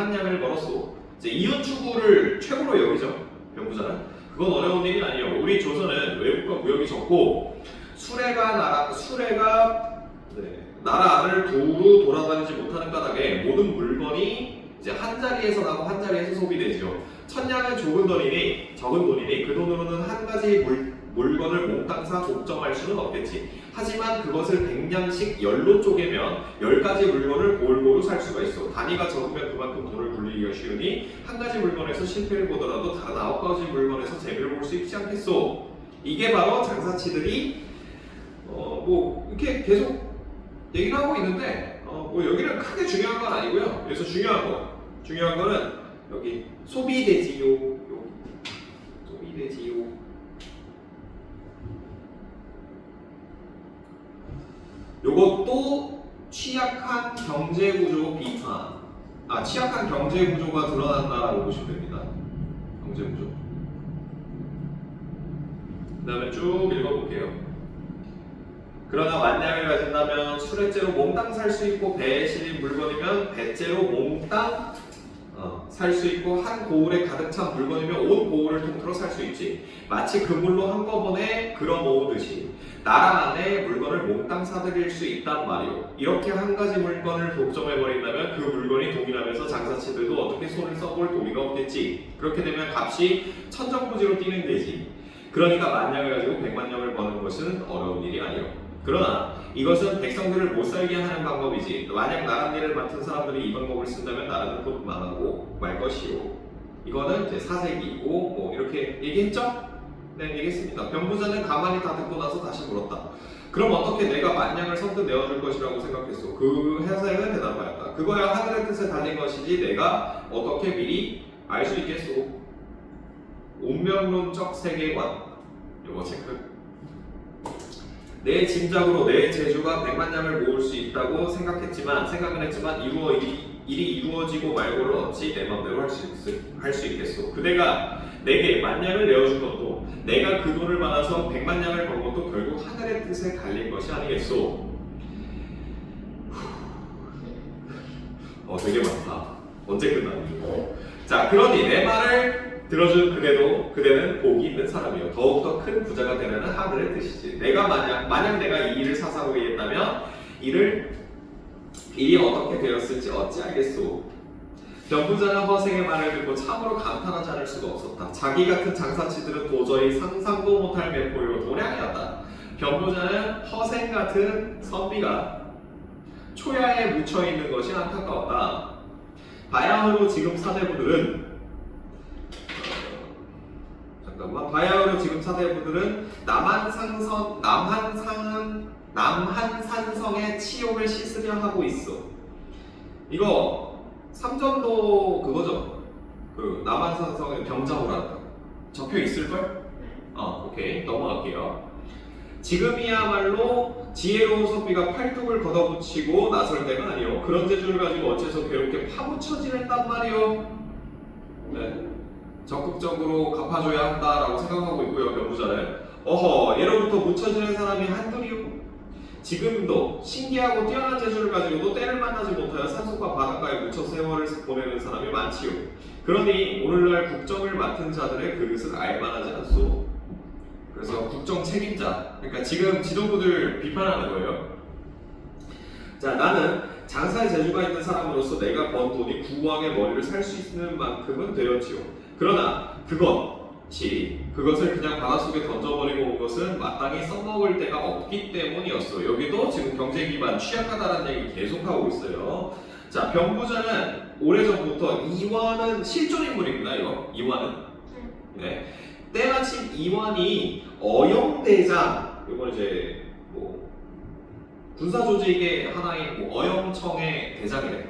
냥을 벌었소? 이제 이윤 추구를 최고로 여기죠. 병부자는. 그건 어려운 일이 아니에요. 우리 조선은 외국과 무역이 적고 수레가 나라 안을 두루 돌아다니지 못하는 까닭에 모든 물건이 이제 한 자리에서 나고 한 자리에서 소비되죠. 1000냥은 적은 돈이니 그 돈으로는 한 가지 물건을 몽땅 사 독점할 수는 없겠지. 하지만 그것을 100냥씩 열로 쪼개면 10가지 물건을 골고루 살 수가 있어. 단위가 적으면 그만큼 돈을 굴리기가 쉬우니 한 가지 물건에서 실패를 보더라도 다른 9가지 물건에서 재미를 볼 수 있지 않겠소. 이게 바로 장사치들이 이렇게 계속 얘기를 하고 있는데 여기는 크게 중요한 건 아니고요. 그래서 중요한 거는 여기 소비대지요. 요것도 취약한 경제구조 비판. 취약한 경제구조가 드러난다라고 보시면 됩니다. 경제구조. 그 다음에 쭉 읽어볼게요. 그러나 만냥을 가진다면 수레째로 몽땅 살 수 있고 배에 실린 물건이면 배째로 몽땅 살 수 있고 한 고울에 가득 찬 물건이면 온 고울을 통틀어 살 수 있지. 마치 그물로 한꺼번에 걸어 모으듯이 나라 안에 물건을 몽땅 사들일 수 있단 말이오. 이렇게 한 가지 물건을 독점해버린다면 그 물건이 동일하면서 장사치들도 어떻게 손을 써볼 도리가 없겠지. 그렇게 되면 값이 천정부지로 뛰는 데지. 그러니까 만냥을 가지고 100만 냥을 버는 것은 어려운 일이 아니오. 그러나 이것은 백성들을 못 살게 하는 방법이지. 만약 나란 일을 맡은 사람들이 이 방법을 쓴다면 나라는 곧 망하고 말 것이오. 이거는 이제 사색이고 이렇게 얘기했죠? 네, 얘기했습니다. 병부자는 가만히 다 듣고 나서 다시 물었다. 그럼 어떻게 내가 만냥을 선뜻 내어줄 것이라고 생각했소? 그 해석은 대답하였다. 그거야 하늘의 뜻에 달린 것이지 내가 어떻게 미리 알 수 있겠소? 운명론적 세계관. 요거 체크. 내 짐작으로 내 재주가 100만 냥을 모을 수 있다고 생각은 했지만 일이 이루어지고 말고를 어찌 내 맘대로 할 수 있겠소. 그대가 내게 10,000냥을 내어준 것도 내가 그 돈을 받아서 100만 냥을 번 것도 결국 하늘의 뜻에 갈릴 것이 아니겠소. 되게 많다. 언제 끝나니? 자, 그러니 내 말을 들어준 그대는 복이 있는 사람이요. 더욱더 큰 부자가 되려는 하늘의 뜻이지. 내가 만약 내가 이 일을 사사로이 했다면 일이 어떻게 되었을지 어찌 알겠소. 병부자는 허생의 말을 듣고 참으로 감탄하지 않을 수가 없었다. 자기 같은 장사치들은 도저히 상상도 못할 매포요 도량이었다. 병부자는 허생 같은 선비가 초야에 묻혀있는 것이 안타까웠다. 바야흐로 지금 사대부들은 남한산성의 치욕을 씻으려 하고 있어. 이거 3점도 그거죠. 그 남한산성의 병자호란다. 적혀 있을걸? 오케이. 넘어갈게요. 지금이야말로 지혜로운 선비가 팔뚝을 걷어붙이고 나설 때가 아니오. 그런 재주를 가지고 어째서 괴롭게 파묻혀 지냈단 말이오. 네. 적극적으로 갚아줘야 한다라고 생각하고 있고요. 병부자는 어허 예로부터 묻혀지는 사람이 한둘이요. 지금도 신기하고 뛰어난 재주를 가지고도 때를 만나지 못하여 산속과 바닷가에 묻혀 세월을 보내는 사람이 많지요. 그러니 오늘날 국정을 맡은 자들의 그릇을 알만하지 않소. 그래서 국정 책임자, 그러니까 지금 지도부들 비판하는 거예요. 자, 나는 장사의 재주가 있는 사람으로서 내가 번 돈이 국왕의 머리를 살 수 있는 만큼은 되었지요. 그러나 그것을 그냥 바닷속에 던져버리고 온 것은 마땅히 써먹을 데가 없기 때문이었어. 여기도 지금 경제 기반 취약하다는 얘기 계속하고 있어요. 자, 병부자는 오래전부터 이완은 실존 인물입니다. 이완은 네. 때마침 이완이 어영대장, 이건 이제 뭐 군사 조직의 하나인 어영청의 대장이래.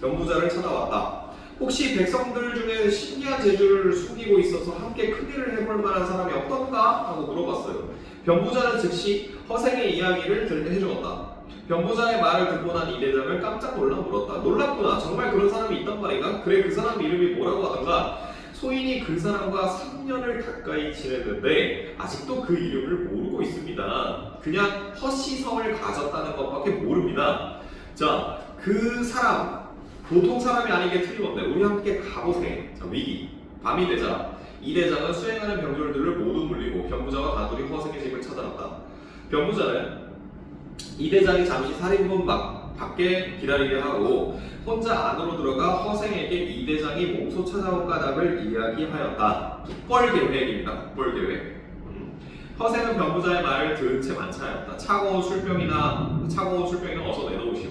병부자를 찾아왔다. 혹시 백성들 중에 신기한 재주를 숨기고 있어서 함께 큰일을 해볼 만한 사람이 없던가? 하고 물어봤어요. 병부자는 즉시 허생의 이야기를 해주었다. 병부자의 말을 듣고 난 이 대장을 깜짝 물었다. 놀랍구나. 정말 그런 사람이 있단 말인가? 그래, 그 사람 이름이 뭐라고 하던가? 소인이 그 사람과 3년을 가까이 지냈는데 아직도 그 이름을 모르고 있습니다. 그냥 허씨성을 가졌다는 것밖에 모릅니다. 자, 그 사람 보통 사람이 아니게 틀림없네. 우리 함께 가보세. 자, 위기. 밤이 되자 이 대장은 수행하는 병졸들을 모두 물리고 병부자와 단둘이 허생의 집을 찾아갔다. 병부자는 이 대장이 잠시 살인문 밖에 기다리게 하고 혼자 안으로 들어가 허생에게 이 대장이 몸소 찾아온 까닭을 이야기하였다. 국벌 계획입니다. 국벌 계획. 허생은 병부자의 말을 들은 채 만차하였다. 차가운 술병이 어서 내놓으시오.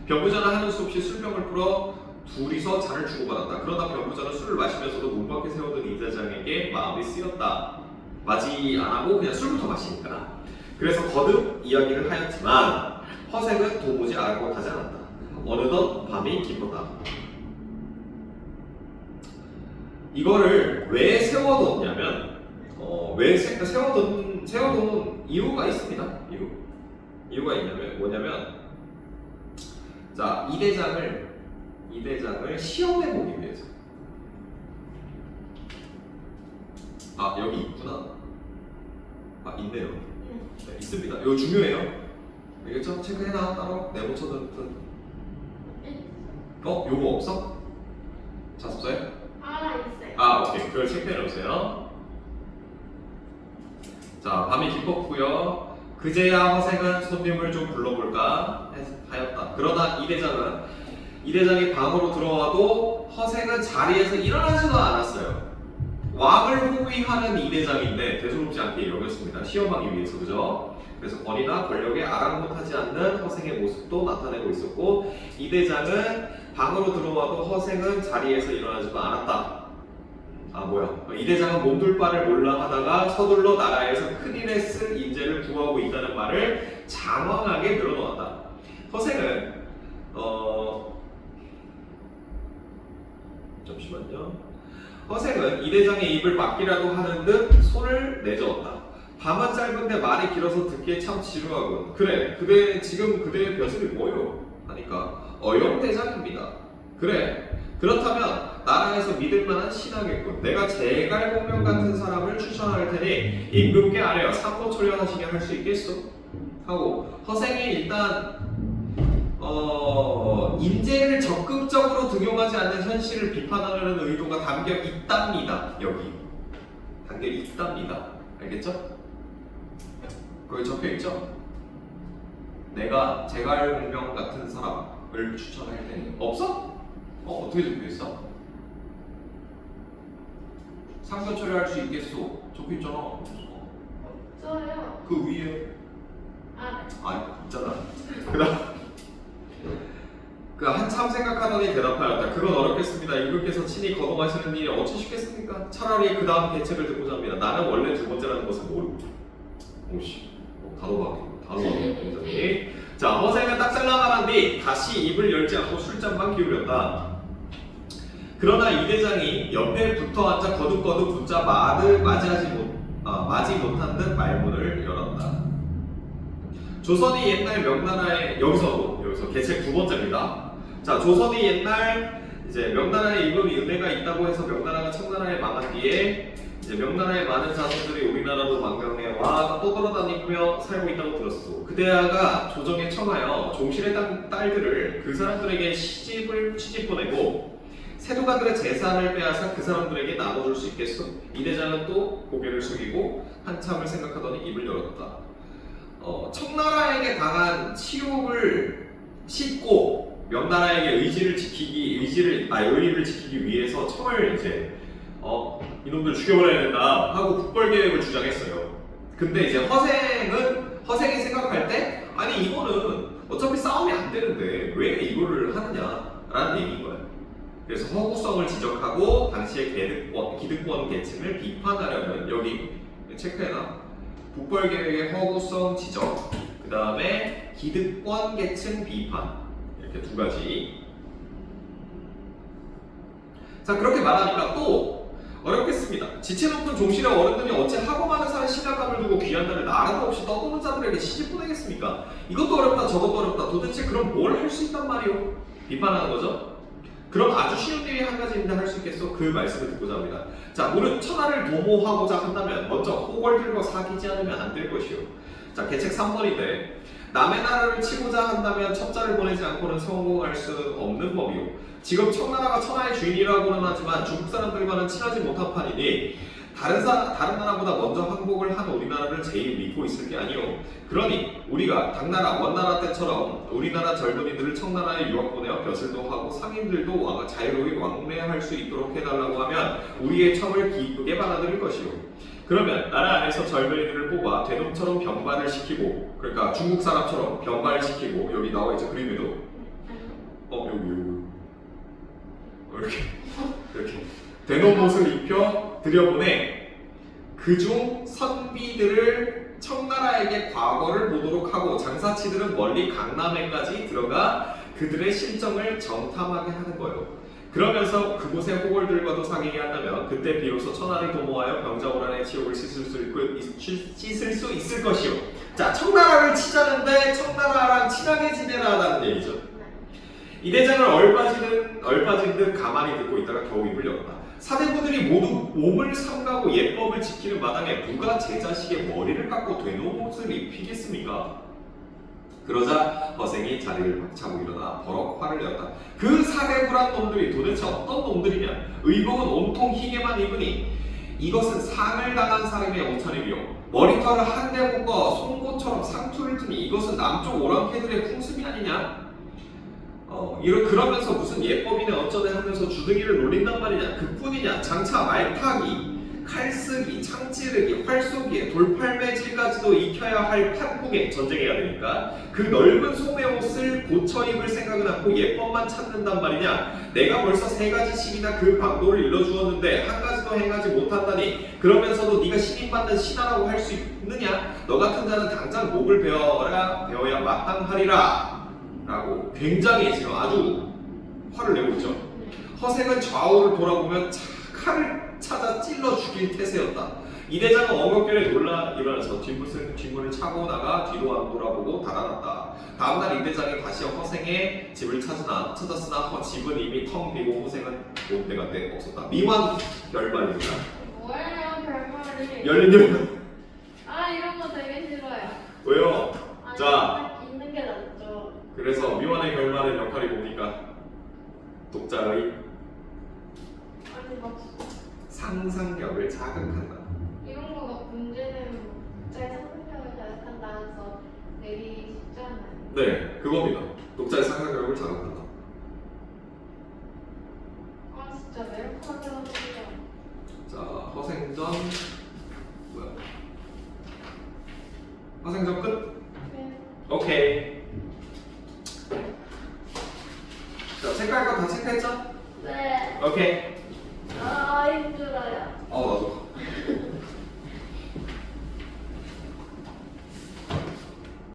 병부자는 하는 수 없이 술병을 풀어 둘이서 잔을 주고받았다. 그러나 병부자는 술을 마시면서도 문 밖에 세워둔 이 대장에게 마음이 쓰였다. 맞이 안 하고 그냥 술부터 마시니까. 그래서 거듭 이야기를 하였지만 허생은 도무지 알아보지 않았다. 어느덧 밤이 깊었다. 이거를 왜 세워뒀냐면 왜 세워둔 이유가 있습니다. 이유가 있냐면 뭐냐면 자, 이 대장을 시험해 보기 위해서. 아, 여기 있구나. 아, 있네요. 네, 있습니다. 이거 중요해요. 알겠죠? 체크해놔. 따로 네모쳐둔. 요거 없어? 자습서에? 있어요. 아, 오케이. 그걸 체크해놓으세요. 자, 밤이 깊었고요. 그제야 허생은 손님을 좀 불러볼까 하였다. 그러나 이 대장이 방으로 들어와도 허생은 자리에서 일어나지도 않았어요. 왕을 호위하는 이 대장인데 대수롭지 않게 여겼습니다. 시험하기 위해서, 그죠? 그래서 권위나 권력에 아랑곳하지 않는 허생의 모습도 나타내고 있었고, 이 대장은 방으로 들어와도 허생은 자리에서 일어나지도 않았다. 이 대장은 몸둘 바를 몰라 하다가 서둘러 나라에서 큰일에 쓸 인재를 구하고 있다는 말을 장황하게 늘어놓았다. 허생은 잠시만요. 허생은 이 대장의 입을 막기라도 하는 듯 손을 내저었다. 밤은 짧은데 말이 길어서 듣기에 참 지루하군. 그래, 지금 그대의 벼슬이 뭐요? 하니까 어영대장입니다. 그래, 그렇다면 나라에서 믿을 만한 신하겠군. 내가 제갈공명 같은 사람을 추천할 테니 임금께 아뢰어 상고초려하시게 할 수 있겠소? 하고 허생이 일단 인재를 적극적으로 등용하지 않는 현실을 비판하려는 의도가 담겨 있답니다. 여기 담겨 있답니다. 알겠죠? 거기 적혀 있죠? 내가 제갈공명 같은 사람을 추천할 테니 없어? 어떻게 적혀 있어? 상견 처리할 수 있겠소? 적혀 있잖아. 없어요. 그 위에 있잖아. 그다음 한참 생각하더니 대답하였다. 그건 어렵겠습니다. 임금께서 친히 거동하시는 일이 어찌 쉽겠습니까? 차라리 그 다음 계책을 듣고자 합니다. 나는 원래 두 번째라는 것을 모르고. 오씨, 단호하게 굉장히. 자, 허생은 딱 잘라나간 뒤 다시 입을 열지 않고 술잔만 기울였다. 그러나 이 대장이 옆에 붙어 앉아 거듭거듭 붙자 맞이 못한 듯 말문을 열었다. 조선이 옛날 명나라의 여기서 계책 두 번째입니다. 자, 조선이 옛날 이제 명나라에 이분이 은혜가 있다고 해서 명나라가 청나라에 망한 뒤에 이제 명나라의 많은 자손들이 우리나라로 망명해 와 떠돌아다니며 살고 있다고 들었어. 그대아가 조정에 청하여 종실의 딸들을 그 사람들에게 시집 보내고 세도가들의 재산을 빼앗아 그 사람들에게 나눠줄 수 있겠어? 이 대장은 또 고개를 숙이고 한참을 생각하더니 입을 열었다. 청나라에게 당한 치욕을 싣고 명나라에게 의의를 지키기 위해서 청을 이제 이놈들 죽여버려야 된다 하고 국벌 계획을 주장했어요. 근데 이제 허생이 생각할 때 아니 이거는 어차피 싸움이 안 되는데 왜 이거를 하느냐라는 얘기인 거예요. 그래서 허구성을 지적하고 당시의 기득권 계층을 비판하려면 여기 체크해놔. 국벌 계획의 허구성 지적, 그 다음에 기득권 계층 비판 이렇게 두 가지. 자 그렇게 말하니까 또 어렵겠습니다. 지체 높은 종실의 어른들이 어찌 하고 많은 사람 신앙감을 두고 귀한 날을 나라도 없이 떠도는 자들에게 시집 보내겠습니까? 이것도 어렵다 저것도 어렵다. 도대체 그럼 뭘 할 수 있단 말이오? 비판하는 거죠. 그럼 아주 쉬운 일이 한 가지인데 할 수 있겠어? 그 말씀을 듣고자 합니다. 자, 무릇 천하를 도모하고자 한다면 먼저 호걸들과 사귀지 않으면 안 될 것이오. 자, 계책 3번인데 남의 나라를 치고자 한다면 첩자를 보내지 않고는 성공할 수 없는 법이오. 지금 청나라가 천하의 주인이라고는 하지만 중국 사람들과는 친하지 못한 판이니 다른 나라보다 먼저 항복을 한 우리나라를 제일 믿고 있을 게 아니오. 그러니 우리가 당나라 원나라 때처럼 우리나라 젊은이들을 청나라에 유학 보내어 벼슬도 하고 상인들도 자유롭게 왕래할 수 있도록 해달라고 하면 우리의 청을 기쁘게 받아들일 것이오. 그러면 나라 안에서 젊은이들을 뽑아 되놈처럼 변발을 시키고, 그러니까 중국 사람처럼 변발을 시키고, 여기 나와있죠 그림에도 여기 이렇게 되놈 옷을 입혀 들여보내 그중 선비들을 청나라에게 과거를 보도록 하고 장사치들은 멀리 강남에까지 들어가 그들의 실정을 정탐하게 하는 거예요. 그러면서 그곳의 호걸들과도 상의해 한다면 그때 비로소 천하를 도모하여 병자호란의 치욕을 씻을 수 있을 것이요. 자, 청나라를 치자는데 청나라랑 친하게 지내라라는 얘기죠. 이 대장을 얼빠진 듯 가만히 듣고 있다가 겨우 입을 열었다. 사대부들이 모두 몸을 삼가고 예법을 지키는 마당에 누가 제 자식의 머리를 깎고 되놓은 옷을 입히겠습니까? 그러자 허생이 자리를 박차고 일어나 버럭 화를 내었다. 그 사대부란 놈들이 도대체 어떤 놈들이냐? 의복은 온통 희게만 입으니 이것은 상을 당한 사람의 옷차림이요. 머리털을 한데 묶어 송곳처럼 상투를 두니 이것은 남쪽 오랑캐들의 풍습이 아니냐? 그러면서 무슨 예법이네 어쩌네 하면서 주둥이를 놀린단 말이냐. 그뿐이냐. 장차 말타기, 칼쓰기, 창찌르기, 활쏘기에 돌팔매질까지도 익혀야 할 판국에 전쟁해야 되니까 그 넓은 소매옷을 고쳐 입을 생각은 않고 예법만 찾는단 말이냐. 내가 벌써 3가지씩이나 그 방도를 일러주었는데 한 가지도 행하지 못한다니 그러면서도 네가 신임받는 신하라고 할 수 있느냐. 너 같은 자는 당장 목을 베어야 마땅하리라 라고 굉장히 지금 아주 화를 내고 있죠. 허생은 좌우를 돌아보면 칼을 찾아 찔러 죽일 태세였다. 이 대장은 어격결에 놀라 일어나서 뒷문을 차고 나가 뒤로 안 돌아보고 달아났다. 다음날 이 대장이 다시 허생의 집을 찾았으나 집은 이미 텅 비고 허생은 온데가 데 없었다. 미완 결말입니다. 뭐예요 별말이? 열린 결말. 아 이런 거 되게 싫어요. 왜요? 아니, 자, 있는 게 낫죠. 그래서 미완의 결말의 역할이 뭡니까? 독자의 아니 막 상상력을 자극한다. 이런 거가 문제는 잘 상상력을 자극한다 해서 내리기 쉽잖아요. 네, 그겁니다. 독자의 상상력을 자극한다. 아 진짜 메르크하게 하는 거야. 자, 허생전 뭐야? 허생전 끝? 네. 오케이. 자, 체크할 거 다 체크했죠? 네. 오케이. 아 힘들어.